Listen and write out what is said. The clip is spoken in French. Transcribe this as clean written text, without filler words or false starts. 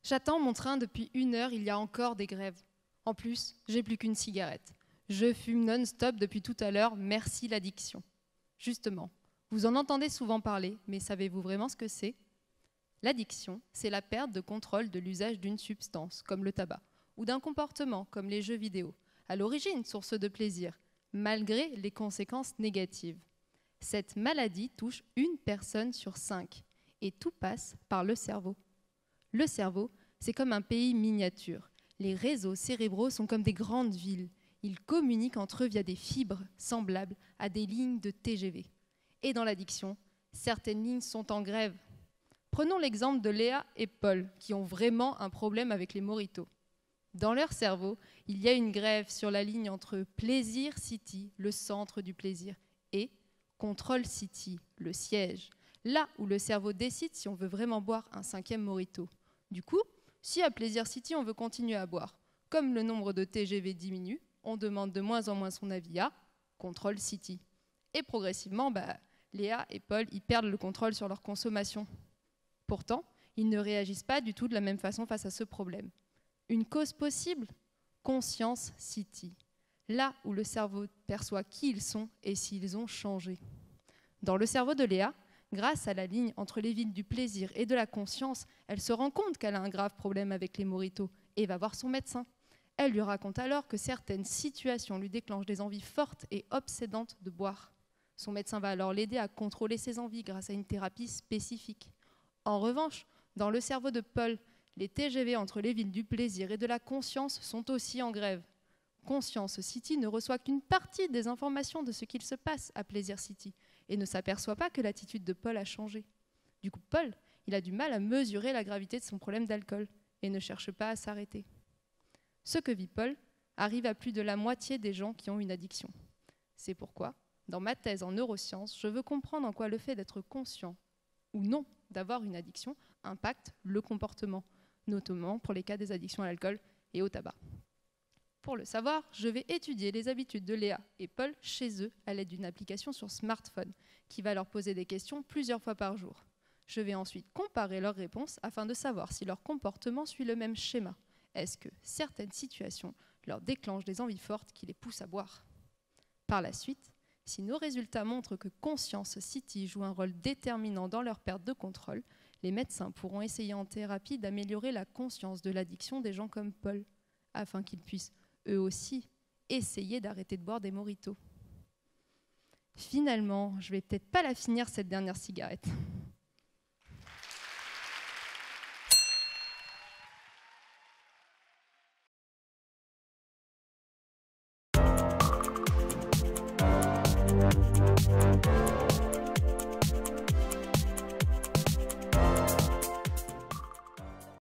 J'attends mon train depuis 1 heure, il y a encore des grèves. En plus, j'ai plus qu'une cigarette. Je fume non-stop depuis tout à l'heure, merci l'addiction. Justement, vous en entendez souvent parler, mais savez-vous vraiment ce que c'est ? L'addiction, c'est la perte de contrôle de l'usage d'une substance, comme le tabac, ou d'un comportement, comme les jeux vidéo, à l'origine source de plaisir, malgré les conséquences négatives. Cette maladie touche 1 personne sur 5, et tout passe par le cerveau. Le cerveau, c'est comme un pays miniature. Les réseaux cérébraux sont comme des grandes villes. Ils communiquent entre eux via des fibres semblables à des lignes de TGV. Et dans l'addiction, certaines lignes sont en grève. Prenons l'exemple de Léa et Paul, qui ont vraiment un problème avec les mojitos. Dans leur cerveau, il y a une grève sur la ligne entre Plaisir City, le centre du plaisir, et Control City, le siège, là où le cerveau décide si on veut vraiment boire un 5e mojito. Du coup, si à Plaisir City on veut continuer à boire, comme le nombre de TGV diminue, on demande de moins en moins son avis à Control City. Et progressivement, Léa et Paul y perdent le contrôle sur leur consommation. Pourtant, ils ne réagissent pas du tout de la même façon face à ce problème. Une cause possible ? Conscience City, là où le cerveau perçoit qui ils sont et s'ils ont changé. Dans le cerveau de Léa, grâce à la ligne entre les villes du plaisir et de la conscience, elle se rend compte qu'elle a un grave problème avec les mojitos et va voir son médecin. Elle lui raconte alors que certaines situations lui déclenchent des envies fortes et obsédantes de boire. Son médecin va alors l'aider à contrôler ses envies grâce à une thérapie spécifique. En revanche, dans le cerveau de Paul, les TGV entre les villes du plaisir et de la conscience sont aussi en grève. Conscience City ne reçoit qu'une partie des informations de ce qu'il se passe à Plaisir City et ne s'aperçoit pas que l'attitude de Paul a changé. Du coup, Paul, il a du mal à mesurer la gravité de son problème d'alcool et ne cherche pas à s'arrêter. Ce que vit Paul arrive à plus de la moitié des gens qui ont une addiction. C'est pourquoi, dans ma thèse en neurosciences, je veux comprendre en quoi le fait d'être conscient ou non d'avoir une addiction impacte le comportement, notamment pour les cas des addictions à l'alcool et au tabac. Pour le savoir, je vais étudier les habitudes de Léa et Paul chez eux à l'aide d'une application sur smartphone qui va leur poser des questions plusieurs fois par jour. Je vais ensuite comparer leurs réponses afin de savoir si leur comportement suit le même schéma. Est-ce que certaines situations leur déclenchent des envies fortes qui les poussent à boire ? Par la suite, si nos résultats montrent que Conscience City joue un rôle déterminant dans leur perte de contrôle, les médecins pourront essayer en thérapie d'améliorer la conscience de l'addiction des gens comme Paul, afin qu'ils puissent eux aussi essayer d'arrêter de boire des mojitos. Finalement, je vais peut-être pas la finir cette dernière cigarette.